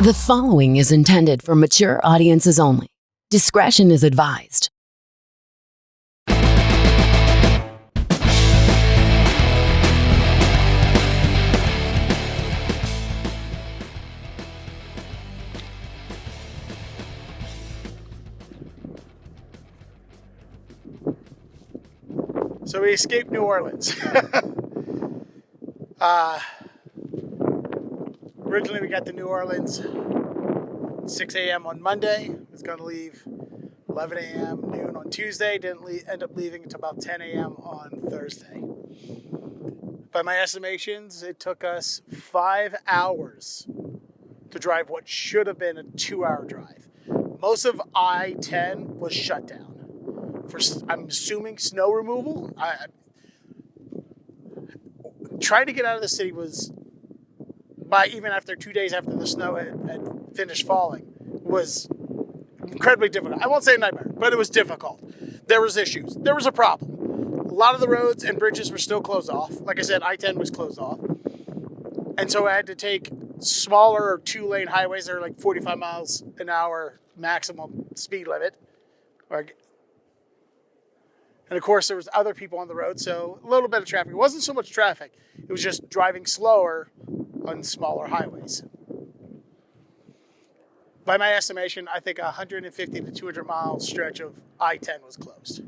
The following is intended for mature audiences only. Discretion is advised. So we escaped New Orleans. Originally we got to New Orleans 6 a.m. on Monday. Was going to leave 11 a.m. noon on Tuesday. Didn't end up leaving until about 10 a.m. on Thursday. By my estimations, it took us 5 hours to drive what should have been a 2-hour drive. Most of I-10 was shut down. For, I'm assuming, snow removal. Trying to get out of the city was, even after 2 days after the snow had finished falling, was incredibly difficult. I won't say a nightmare, but it was difficult. There was issues. There was a problem. A lot of the roads and bridges were still closed off. Like I said, I-10 was closed off. And so I had to take smaller 2-lane highways that are like 45 miles an hour maximum speed limit. And of course, there was other people on the road, so a little bit of traffic. It wasn't so much traffic. It was just driving slower on smaller highways. By my estimation, I think a 150 to 200 mile stretch of I-10 was closed.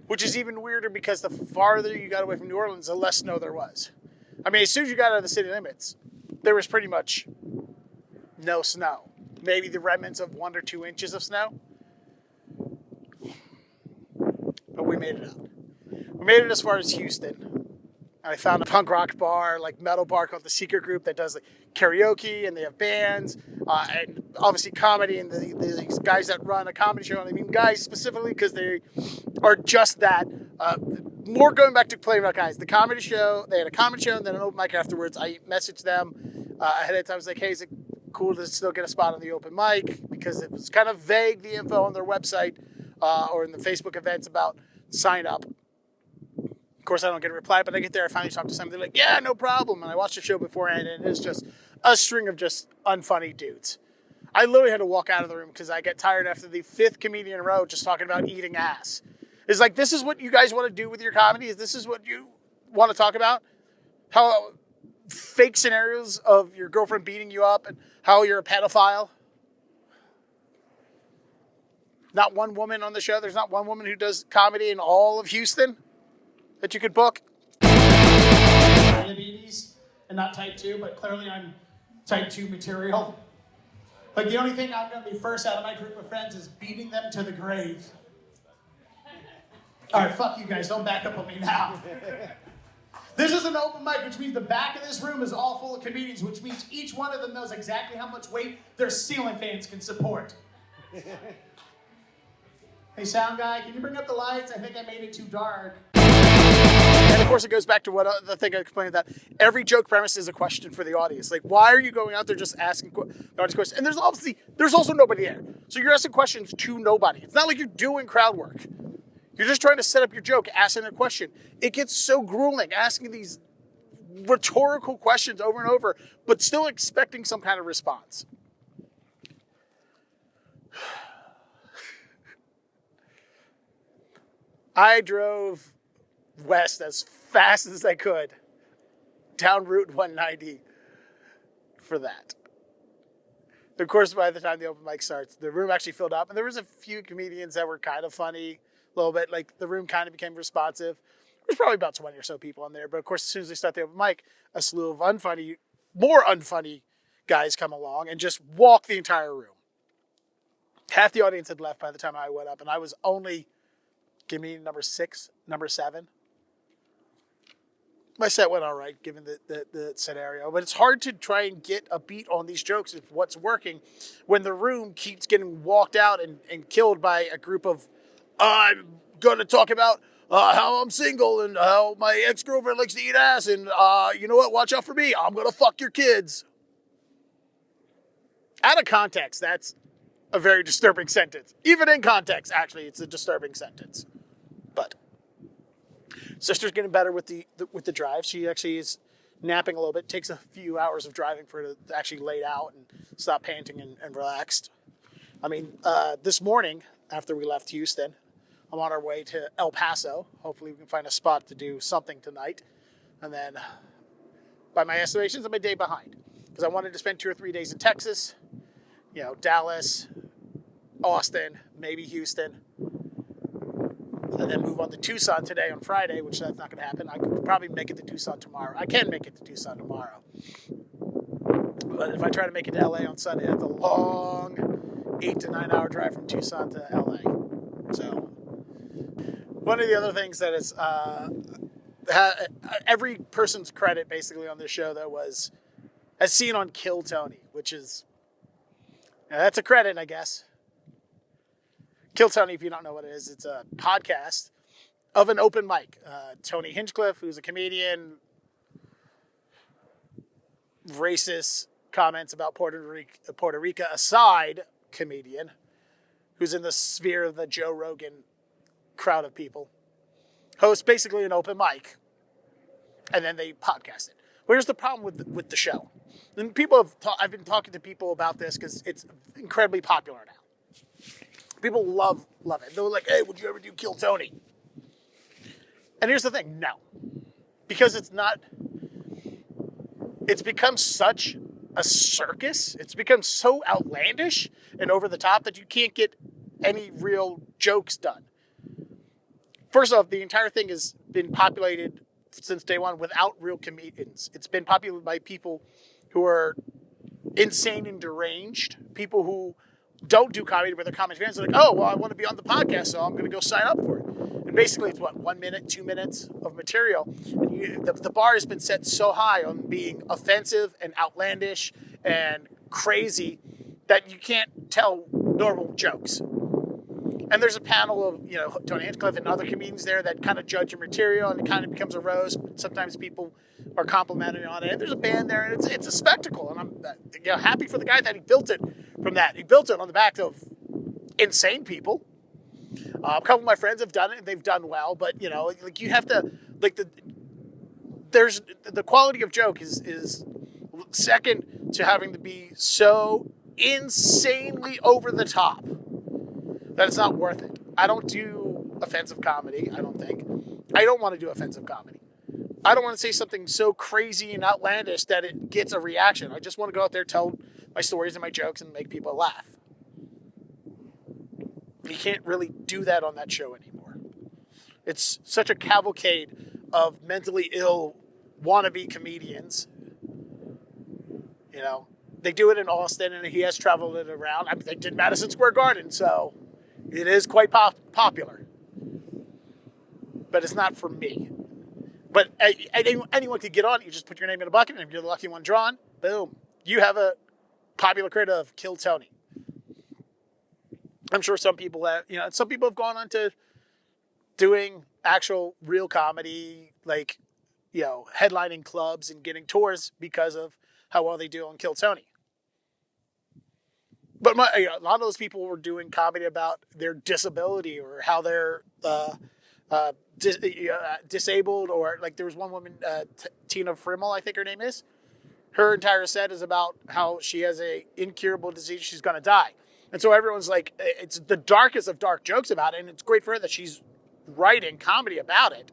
Which is even weirder because the farther you got away from New Orleans, the less snow there was. I mean, as soon as you got out of the city limits, there was pretty much no snow. Maybe the remnants of 1 or 2 inches of snow. But we made it out. We made it as far as Houston. I found a punk rock bar, like metal bar called The Secret Group that does like karaoke, and they have bands, and obviously comedy, and these guys that run a comedy show. And I mean guys specifically because they are just that. More going back to Playing About Guys. The comedy show, they had a comedy show and then an open mic afterwards. I messaged them ahead of time. I was like, hey, is it cool to still get a spot on the open mic? Because it was kind of vague, the info on their website or in the Facebook events about sign up. Of course, I don't get a reply, but I get there, I finally talk to somebody. They're like, yeah, no problem. And I watched the show beforehand, and it's just a string of just unfunny dudes. I literally had to walk out of the room because I get tired after the 5th comedian in a row just talking about eating ass. It's like, this is what you guys want to do with your comedy? This is what you want to talk about? How fake scenarios of your girlfriend beating you up and how you're a pedophile? Not one woman on the show. There's not one woman who does comedy in all of Houston that you could book. Diabetes and not type 2, but clearly I'm type 2 material. Like, the only thing I'm going to be first out of my group of friends is beating them to the grave. All right, fuck you guys. Don't back up on me now. This is an open mic, which means the back of this room is all full of comedians, which means each one of them knows exactly how much weight their ceiling fans can support. Hey, sound guy, can you bring up the lights? I think I made it too dark. And of course, it goes back to what the thing I complained about. Every joke premise is a question for the audience. Like, why are you going out there just asking the audience questions? And there's also nobody there. So you're asking questions to nobody. It's not like you're doing crowd work. You're just trying to set up your joke, asking a question. It gets so grueling, asking these rhetorical questions over and over, but still expecting some kind of response. I drove west as fast as I could down Route 190 for that. Of course, by the time the open mic starts, the room actually filled up, and there was a few comedians that were kind of funny, a little bit. Like, the room kind of became responsive. There's probably about 20 or so people in there, but of course, as soon as they start the open mic, a slew of more unfunny guys come along and just walk the entire room. Half the audience had left by the time I went up, and I was only comedian number 6, number 7. My set went all right, given the scenario. But it's hard to try and get a beat on these jokes of what's working when the room keeps getting walked out and killed by a group of, I'm going to talk about how I'm single and how my ex-girlfriend likes to eat ass. And you know what? Watch out for me. I'm going to fuck your kids. Out of context, that's a very disturbing sentence. Even in context, actually, it's a disturbing sentence. But sister's getting better with the drive. She actually is napping a little bit. It takes a few hours of driving for it to actually lay out and stop panting and relaxed. I mean, this morning, after we left Houston, I'm on our way to El Paso. Hopefully we can find a spot to do something tonight. And then, by my estimations, I'm a day behind. Because I wanted to spend 2 or 3 days in Texas, Dallas, Austin, maybe Houston. And then move on to Tucson today on Friday, which that's not going to happen. I could probably make it to Tucson tomorrow. I can make it to Tucson tomorrow. But if I try to make it to LA on Sunday, that's a long 8 to 9 hour drive from Tucson to LA. So one of the other things that is every person's credit basically on this show that was as seen on Kill Tony, which is that's a credit, I guess. Kill Tony, if you don't know what it is, it's a podcast of an open mic. Tony Hinchcliffe, who's a comedian, racist comments about Puerto Rico aside, comedian, who's in the sphere of the Joe Rogan crowd of people, hosts basically an open mic, and then they podcast it. Where's the problem with the show? And I've been talking to people about this because it's incredibly popular now. People love it. They're like, hey, would you ever do Kill Tony? And here's the thing, no. Because it's become such a circus. It's become so outlandish and over the top that you can't get any real jokes done. First off, the entire thing has been populated since day one without real comedians. It's been populated by people who are insane and deranged, people who don't do comedy, but they're comedy fans. They're like, oh, well, I want to be on the podcast, so I'm going to go sign up for it. And basically, it's 1 minute, 2 minutes of material. And the bar has been set so high on being offensive and outlandish and crazy that you can't tell normal jokes. And there's a panel of, Tony Hinchcliffe and other comedians there that kind of judge your material, and it kind of becomes a roast. Sometimes people are complimenting on it. And there's a band there, and it's a spectacle. And I'm happy for the guy that he built it from that. He built it on the back of insane people. A couple of my friends have done it, and they've done well. But, you have to, there's the quality of joke is second to having to be so insanely over the top that it's not worth it. I don't do offensive comedy, I don't think. I don't want to do offensive comedy. I don't want to say something so crazy and outlandish that it gets a reaction. I just want to go out there, tell my stories and my jokes and make people laugh. You can't really do that on that show anymore. It's such a cavalcade of mentally ill wannabe comedians. They do it in Austin, and he has traveled it around. I mean, they did Madison Square Garden, so it is quite popular. But it's not for me. But anyone could get on it. You just put your name in a bucket, and if you're the lucky one drawn, boom. You have a popular critic of Kill Tony. I'm sure some people have gone on to doing actual real comedy, headlining clubs and getting tours because of how well they do on Kill Tony. But a lot of those people were doing comedy about their disability or how they're disabled, or there was one woman, Tina Frimmel, I think her name is. Her entire set is about how she has a incurable disease. She's going to die. And so everyone's like, it's the darkest of dark jokes about it. And it's great for her that she's writing comedy about it.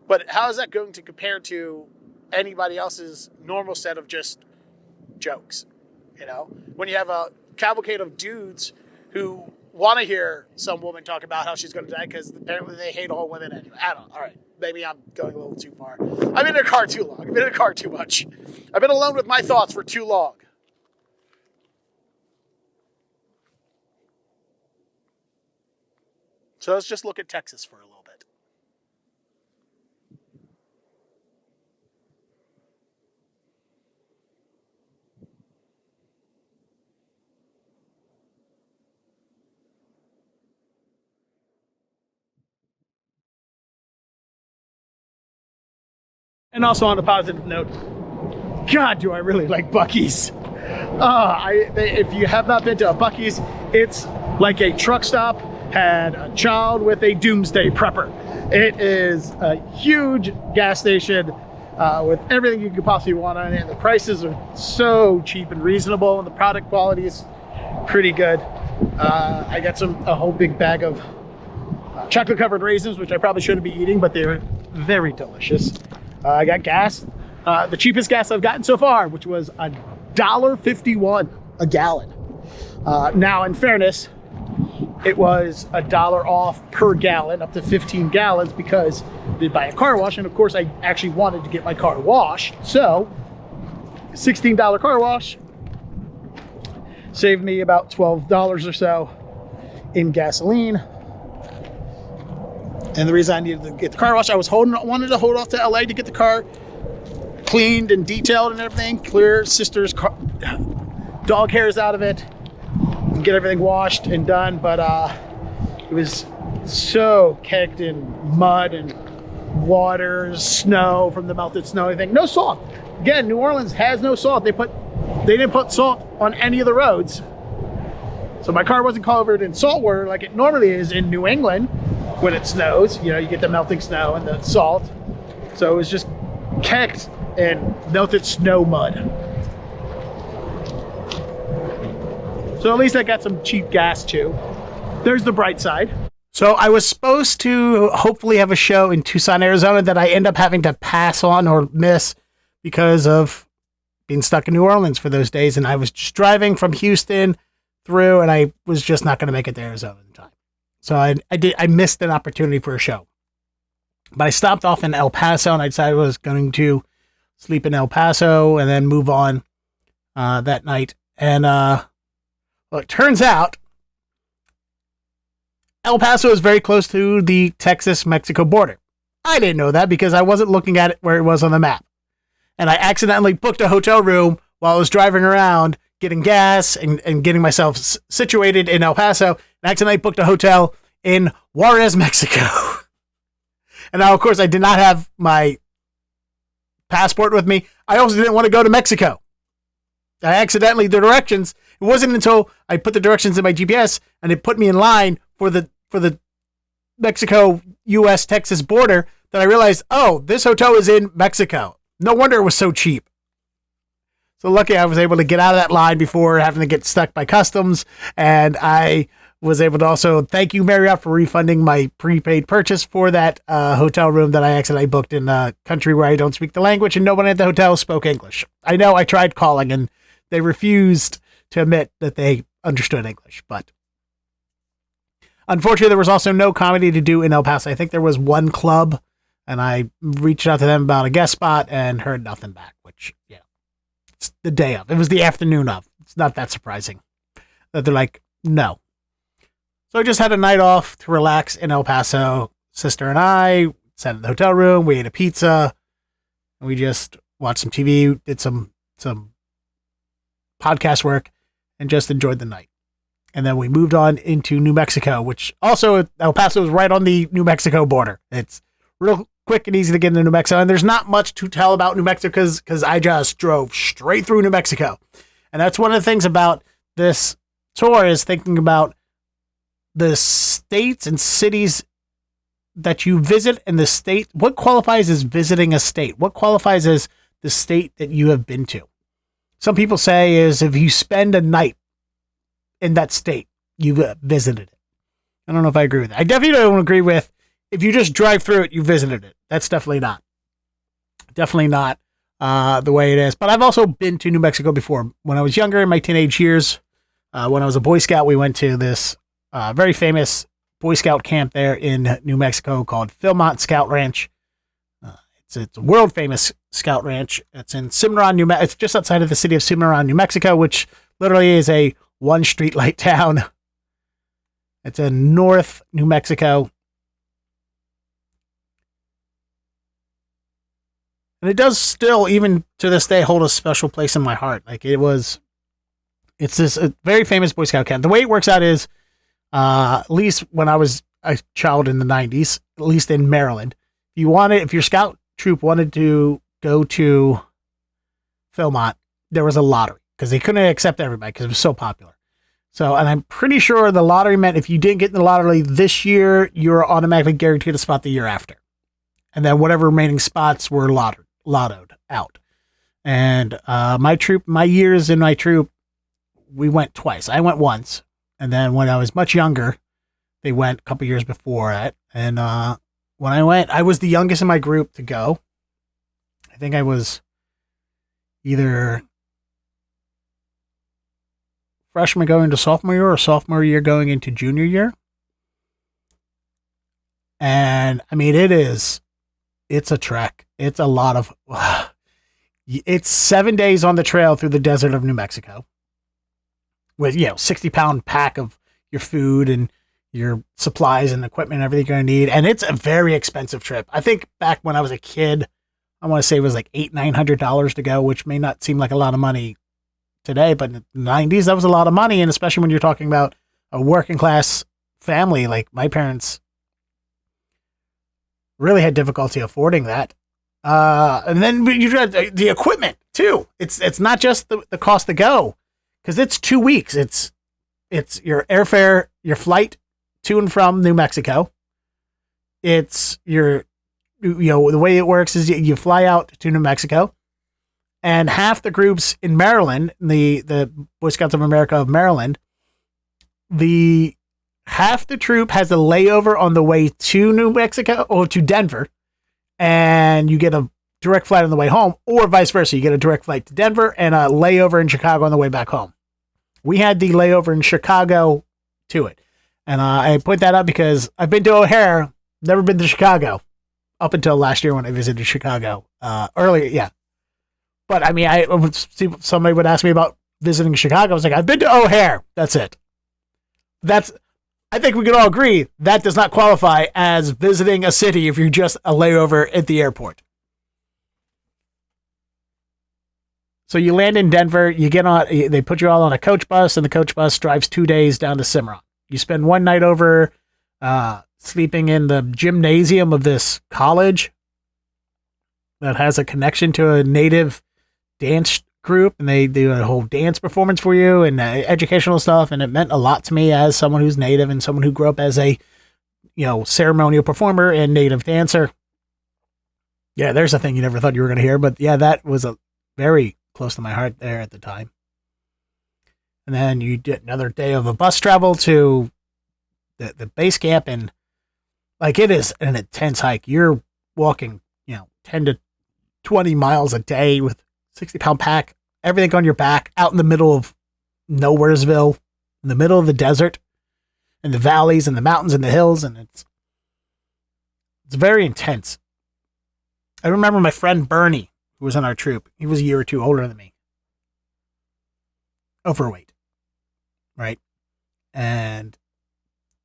But how is that going to compare to anybody else's normal set of just jokes? When you have a cavalcade of dudes who want to hear some woman talk about how she's going to die because apparently they hate all women anyway. I don't know. All right. Maybe I'm going a little too far. I've been in a car too long. I've been in a car too much. I've been alone with my thoughts for too long. So let's just look at Texas for a little bit. And also on a positive note, God, do I really like Buc-ee's. If you have not been to a Buc-ee's, it's like a truck stop had a child with a doomsday prepper. It is a huge gas station. with everything you could possibly want on it. The prices are so cheap and reasonable, and the product quality is pretty good. I got a whole big bag of chocolate covered raisins, which I probably shouldn't be eating, but they're very delicious. I got gas, the cheapest gas I've gotten so far, which was $1.51 a gallon. Now, in fairness, it was $1 off per gallon, up to 15 gallons, because I did buy a car wash, and of course I actually wanted to get my car washed. So, $16 car wash saved me about $12 or so in gasoline. And the reason I needed to get the car wash, I wanted to hold off to LA to get the car cleaned and detailed and everything, clear sister's dog hairs out of it, and get everything washed and done. But it was so caked in mud and water, snow from the melted snow, everything. No salt. Again, New Orleans has no salt. They didn't put salt on any of the roads. So my car wasn't covered in salt water like it normally is in New England when it snows. You know, you get the melting snow and the salt. So it was just caked in melted snow mud. So at least I got some cheap gas too. There's the bright side. So I was supposed to hopefully have a show in Tucson, Arizona that I end up having to pass on or miss because of being stuck in New Orleans for those days. And I was just driving from Houston through, and I was just not going to make it to Arizona in time. So I missed an opportunity for a show. But I stopped off in El Paso, and I decided I was going to sleep in El Paso and then move on that night. And well, it turns out El Paso is very close to the Texas-Mexico border. I didn't know that because I wasn't looking at it where it was on the map. And I accidentally booked a hotel room while I was driving around getting gas and getting myself situated in El Paso, and accidentally booked a hotel in Juarez, Mexico. And now, of course, I did not have my passport with me. I also didn't want to go to Mexico. I accidentally, the directions, it wasn't until I put the directions in my GPS and it put me in line for the Mexico, U.S., Texas border that I realized, oh, this hotel is in Mexico. No wonder it was so cheap. So lucky I was able to get out of that line before having to get stuck by customs. And I was able to also thank you, Marriott, for refunding my prepaid purchase for that hotel room that I accidentally booked in a country where I don't speak the language and no one at the hotel spoke English. I know I tried calling and they refused to admit that they understood English, but unfortunately there was also no comedy to do in El Paso. I think there was one club and I reached out to them about a guest spot and heard nothing back, which, yeah. It's the day of. It was the afternoon of. It's not that surprising that they're like, no. So I just had a night off to relax in El Paso. Sister and I sat in the hotel room. We ate a pizza. And we just watched some TV, did some podcast work, and just enjoyed the night. And then we moved on into New Mexico, which also El Paso is right on the New Mexico border. It's real quick and easy to get into New Mexico. And there's not much to tell about New Mexico because I just drove straight through New Mexico. And that's one of the things about this tour is thinking about the states and cities that you visit and the state. What qualifies as visiting a state? What qualifies as the state that you have been to? Some people say is if you spend a night in that state, you've visited it. I don't know if I agree with that. I definitely don't agree with if you just drive through it, you visited it. That's definitely not the way it is. But I've also been to New Mexico before. When I was younger, in my teenage years, when I was a Boy Scout, we went to this very famous Boy Scout camp there in New Mexico called Philmont Scout Ranch. It's a world famous Scout Ranch. It's in Cimarron, New Mexico. It's just outside of the city of Cimarron, New Mexico, which literally is a one street light town. It's in North New Mexico. And it does still, even to this day, hold a special place in my heart. Like it's this a very famous Boy Scout camp. The way it works out is, at least when I was a child in the 90s, at least in Maryland, if your scout troop wanted to go to Philmont, there was a lottery because they couldn't accept everybody because it was so popular. So, and I'm pretty sure the lottery meant if you didn't get in the lottery this year, you're automatically guaranteed a spot the year after. And then whatever remaining spots were lottered. lottoed out. And my years in my troop, we went twice. I went once, and then when I was much younger, they went a couple years before it. And when I went, I was the youngest in my group to go. I think I was either freshman going to sophomore year or sophomore year going into junior year. And I mean, it's a trek. It's a lot of, it's 7 days on the trail through the desert of New Mexico with, 60-pound pack of your food and your supplies and equipment and everything you're going to need. And it's a very expensive trip. I think back when I was a kid, I want to say it was like $800-900 to go, which may not seem like a lot of money today, but in the 90s, that was a lot of money. And especially when you're talking about a working class family, like my parents really had difficulty affording that. And then you got the equipment too. It's not just the cost to go, because it's 2 weeks. It's your airfare, your flight to and from New Mexico. It's your, the way it works is you fly out to New Mexico, and half the groups in Maryland, the Boy Scouts of America of Maryland, half the troop has a layover on the way to New Mexico or to Denver, and you get a direct flight on the way home, or vice versa. You get a direct flight to Denver and a layover in Chicago on the way back home. We had the layover in Chicago to it. And I point that up because I've been to O'Hare, never been to Chicago up until last year when I visited Chicago earlier. Yeah. But I mean, somebody would ask me about visiting Chicago. I was like, I've been to O'Hare. That's it. I think we can all agree that does not qualify as visiting a city if you're just a layover at the airport. So you land in Denver, you get on, they put you all on a coach bus, and the coach bus drives 2 days down to Cimarron. You spend one night over sleeping in the gymnasium of this college that has a connection to a native dance group, and they do a whole dance performance for you and educational stuff. And it meant a lot to me as someone who's native and someone who grew up as a, ceremonial performer and native dancer. Yeah, there's a thing you never thought you were going to hear, but yeah, that was a very close to my heart there at the time. And then you did another day of a bus travel to the base camp, and like, it is an intense hike. You're walking, 10 to 20 miles a day with 60-pound pack, everything on your back, out in the middle of Nowheresville, in the middle of the desert, and the valleys and the mountains and the hills, and it's very intense. I remember my friend Bernie, who was in our troop. He was a year or two older than me. Overweight, right? And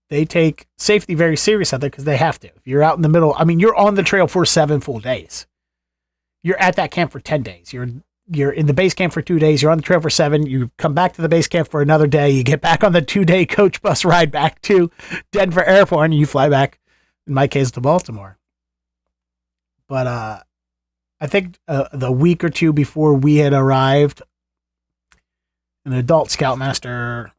they take safety very serious out there because they have to. If you're out in the middle, I mean, you're on the trail for 7 full days. You're at that camp for 10 days. You're in the base camp for 2 days. You're on the trail for 7. You come back to the base camp for another day. You get back on the 2-day coach bus ride back to Denver Airport, and you fly back, in my case, to Baltimore. But I think the week or two before we had arrived, an adult scoutmaster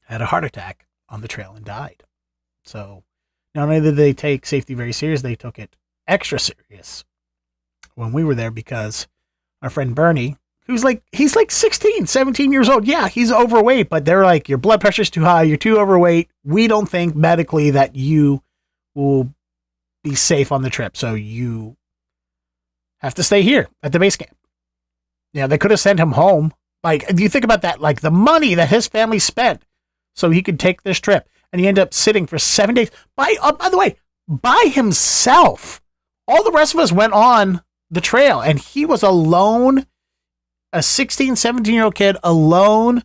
had a heart attack on the trail and died. So not only did they take safety very serious, they took it extra serious when we were there, because our friend Bernie, he's like 16, 17 years old. Yeah, he's overweight, but they're like, your blood pressure's too high. You're too overweight. We don't think medically that you will be safe on the trip. So you have to stay here at the base camp. Yeah, they could have sent him home. Like, do you think about that? Like, the money that his family spent so he could take this trip, and he ended up sitting for 7 days by the way, by himself. All the rest of us went on the trail, and he was alone, a 16, 17-year-old kid alone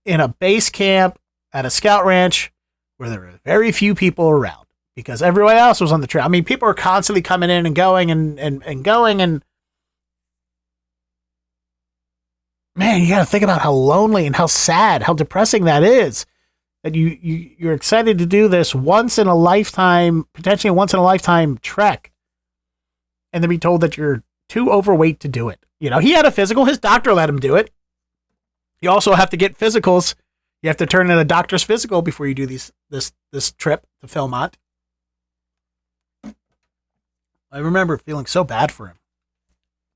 in a base camp at a scout ranch where there were very few people around because everyone else was on the trail. I mean, people were constantly coming in and going and going, and man, you got to think about how lonely and how sad, how depressing that is. That you're excited to do this once in a lifetime, potentially once in a lifetime trek, and then be told that you're too overweight to do it. He had a physical. His doctor let him do it. You also have to get physicals. You have to turn in a doctor's physical before you do this trip to Philmont. I remember feeling so bad for him.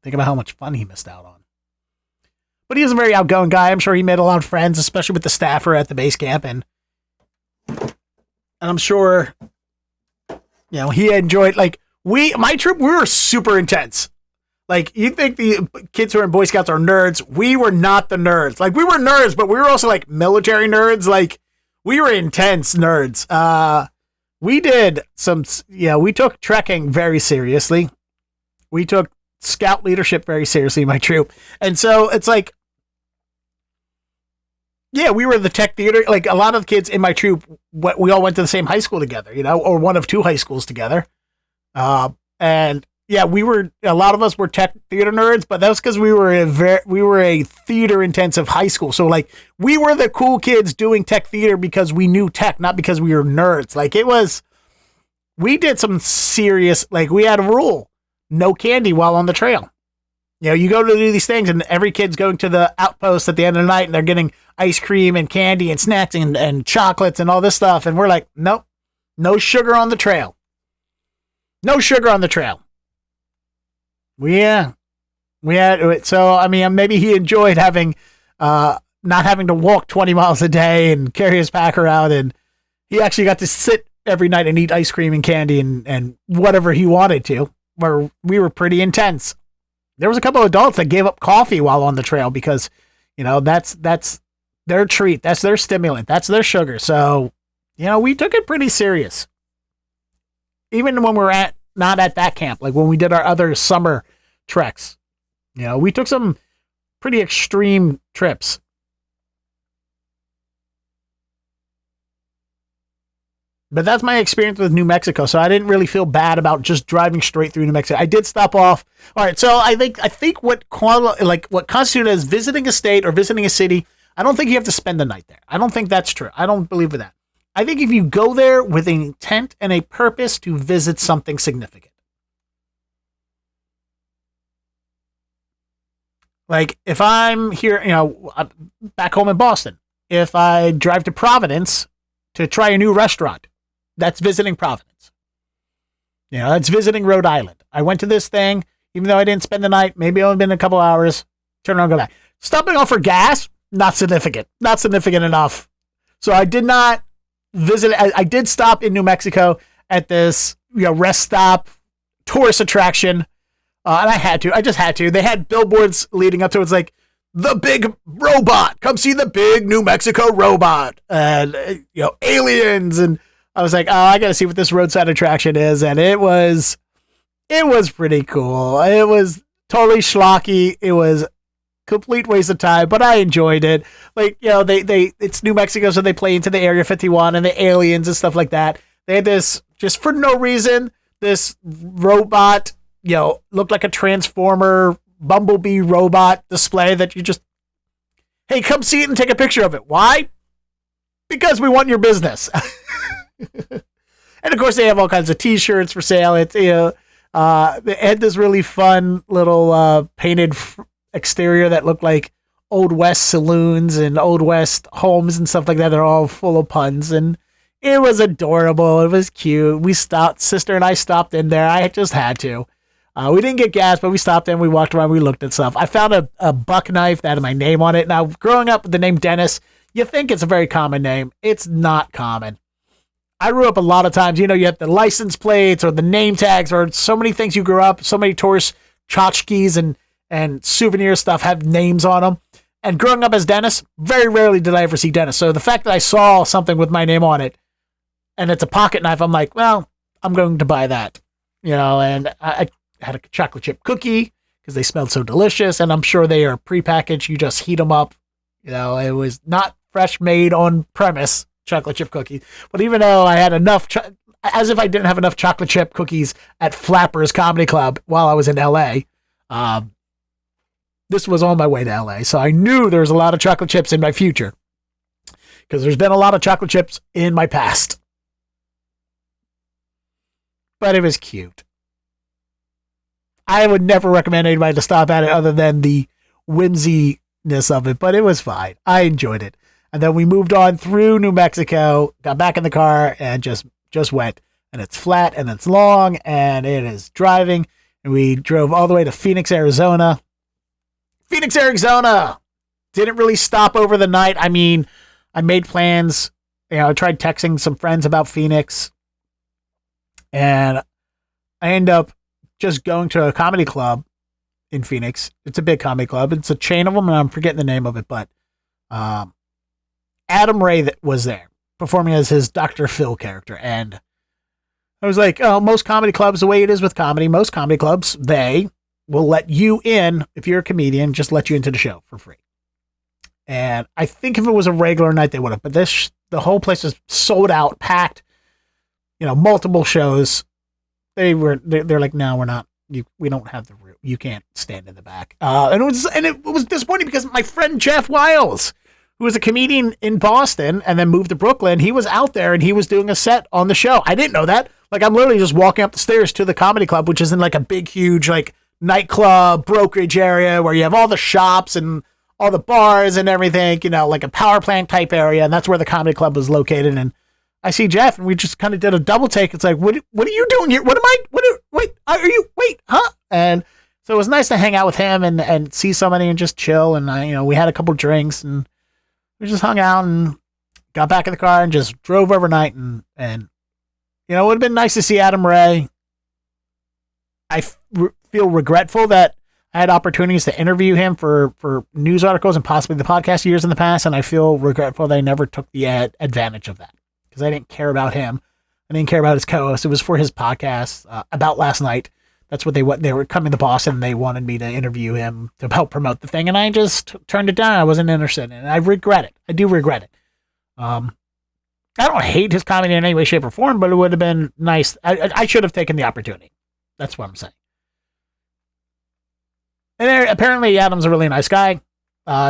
Think about how much fun he missed out on. But he was a very outgoing guy. I'm sure he made a lot of friends, especially with the staffer at the base camp. And I'm sure, he enjoyed, like, my troop, we were super intense. Like, you think the kids who are in Boy Scouts are nerds. We were not the nerds. Like, we were nerds, but we were also, like, military nerds. Like, we were intense nerds. We did we took trekking very seriously. We took scout leadership very seriously, my troop. And so it's like, we were the tech theater. Like, a lot of the kids in my troop, we all went to the same high school together, or one of two high schools together. A lot of us were tech theater nerds, but that was because we were a theater intensive high school. So, like, we were the cool kids doing tech theater because we knew tech, not because we were nerds. Like, we did some serious, like, we had a rule, no candy while on the trail. You go to do these things and every kid's going to the outpost at the end of the night and they're getting ice cream and candy and snacks and chocolates and all this stuff. And we're like, nope, no sugar on the trail. No sugar on the trail. We had it. So, I mean, maybe he enjoyed having, not having to walk 20 miles a day and carry his pack around. And he actually got to sit every night and eat ice cream and candy and whatever he wanted to, where we were pretty intense. There was a couple of adults that gave up coffee while on the trail because, that's their treat. That's their stimulant. That's their sugar. So, we took it pretty serious. Even when we're not at that camp, like when we did our other summer treks, we took some pretty extreme trips. But that's my experience with New Mexico. So I didn't really feel bad about just driving straight through New Mexico. I did stop off. All right. So I think what constitutes as visiting a state or visiting a city, I don't think you have to spend the night there. I don't think that's true. I don't believe in that. I think if you go there with an intent and a purpose to visit something significant. Like if I'm here, back home in Boston, if I drive to Providence to try a new restaurant, that's visiting Providence. That's visiting Rhode Island. I went to this thing, even though I didn't spend the night, maybe only been a couple hours, turn around, go back. Stopping off for gas, not significant enough. So I did not visit. I did stop in New Mexico at this, rest stop, tourist attraction. And I just had to. They had billboards leading up to it. It's like, the big robot, come see the big New Mexico robot, and aliens. And I was like, oh, I gotta see what this roadside attraction is. And it was pretty cool. It was totally schlocky. It was complete waste of time, but I enjoyed it. Like, it's New Mexico, so they play into the Area 51 and the aliens and stuff like that. They had this, just for no reason, this robot, looked like a Transformer Bumblebee robot display that you just, hey, come see it and take a picture of it. Why? Because we want your business. And of course they have all kinds of t-shirts for sale. It's, they had this really fun little painted exterior that looked like Old West saloons and Old West homes and stuff like that. They're all full of puns, and it was adorable. It was cute. Sister and I stopped in there. I just had to. We didn't get gas, but we stopped in, we walked around, we looked at stuff. I found a buck knife that had my name on it. Now, growing up with the name Dennis, you think it's a very common name. It's not common. I grew up a lot of times, you have the license plates or the name tags or so many things you grew up, so many tourist tchotchkes and souvenir stuff have names on them. And growing up as Dennis, very rarely did I ever see Dennis. So the fact that I saw something with my name on it and it's a pocket knife, I'm like, well, I'm going to buy that. And I had a chocolate chip cookie because they smelled so delicious, and I'm sure they are prepackaged. You just heat them up. It was not fresh made on premise chocolate chip cookie. But even though I had enough, as if I didn't have enough chocolate chip cookies at Flappers Comedy Club while I was in LA, this was on my way to LA. So I knew there was a lot of chocolate chips in my future because there's been a lot of chocolate chips in my past. But it was cute. I would never recommend anybody to stop at it other than the whimsiness of it, but it was fine. I enjoyed it. And then we moved on through New Mexico, got back in the car, and just went. And it's flat, and it's long, and it is driving. And we drove all the way to Phoenix, Arizona. Phoenix, Arizona! Didn't really stop over the night. I mean, I made plans. I tried texting some friends about Phoenix. And I ended up just going to a comedy club in Phoenix. It's a big comedy club. It's a chain of them, and I'm forgetting the name of it. But Adam Ray that was there, performing as his Dr. Phil character. And I was like, oh, most comedy clubs, the way it is with comedy, most comedy clubs, they will let you in, if you're a comedian, just let you into the show for free. And I think if it was a regular night, they would have. But the whole place was sold out, packed, multiple shows. They're like, no, we're not. We don't have the room. You can't stand in the back. And it was disappointing because my friend Jeff Wiles, who was a comedian in Boston and then moved to Brooklyn, he was out there and he was doing a set on the show. I didn't know that. Like, I'm literally just walking up the stairs to the comedy club, which is in like a big, huge, like, nightclub brokerage area where you have all the shops and all the bars and everything, like a power plant type area. And that's where the comedy club was located. And I see Jeff and we just kind of did a double take. It's like, what are you doing here? Huh? And so it was nice to hang out with him and see somebody and just chill. And we had a couple drinks and we just hung out and got back in the car and just drove overnight. And it would have been nice to see Adam Ray. I feel regretful that I had opportunities to interview him for news articles and possibly the podcast years in the past, and I feel regretful they never took the advantage of that because I didn't care about him. I didn't care about his co-host. It was for his podcast about last night. That's what they were coming to Boston, and they wanted me to interview him to help promote the thing, and I just turned it down. I wasn't interested in it, and I regret it. I do regret it. I don't hate his comedy in any way, shape, or form, but it would have been nice. I should have taken the opportunity. That's what I'm saying. And apparently Adam's a really nice guy.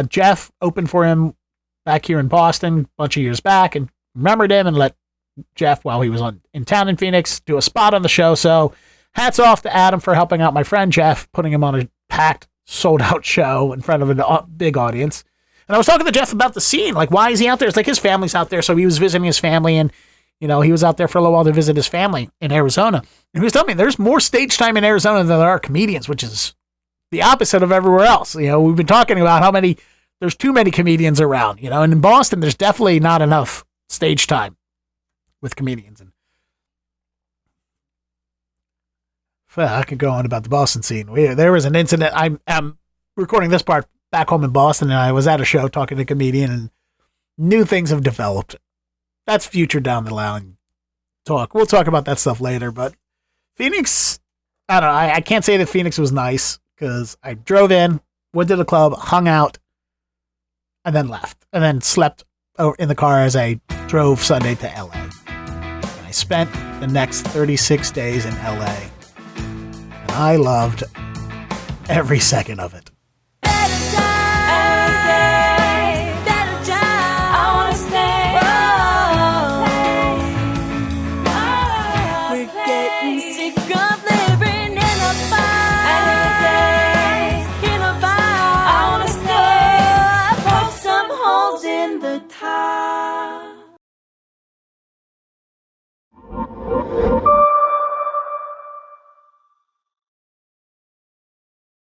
Jeff opened for him back here in Boston a bunch of years back and remembered him and let Jeff, while he was in town in Phoenix, do a spot on the show. So hats off to Adam for helping out my friend Jeff, putting him on a packed, sold-out show in front of a big audience. And I was talking to Jeff about the scene. Like, why is he out there? It's like his family's out there, so he was visiting his family, and he was out there for a little while to visit his family in Arizona. And he was telling me there's more stage time in Arizona than there are comedians, which is the opposite of everywhere else. We've been talking about there's too many comedians around, and in Boston, there's definitely not enough stage time with comedians. And I could go on about the Boston scene. There was an incident. I'm recording this part back home in Boston, and I was at a show talking to a comedian, and new things have developed. That's future down the line talk. We'll talk about that stuff later, but Phoenix, I don't know. I can't say that Phoenix was nice because I drove in, went to the club, hung out, and then left. And then slept in the car as I drove Sunday to LA. And I spent the next 36 days in LA. And I loved every second of it. Time.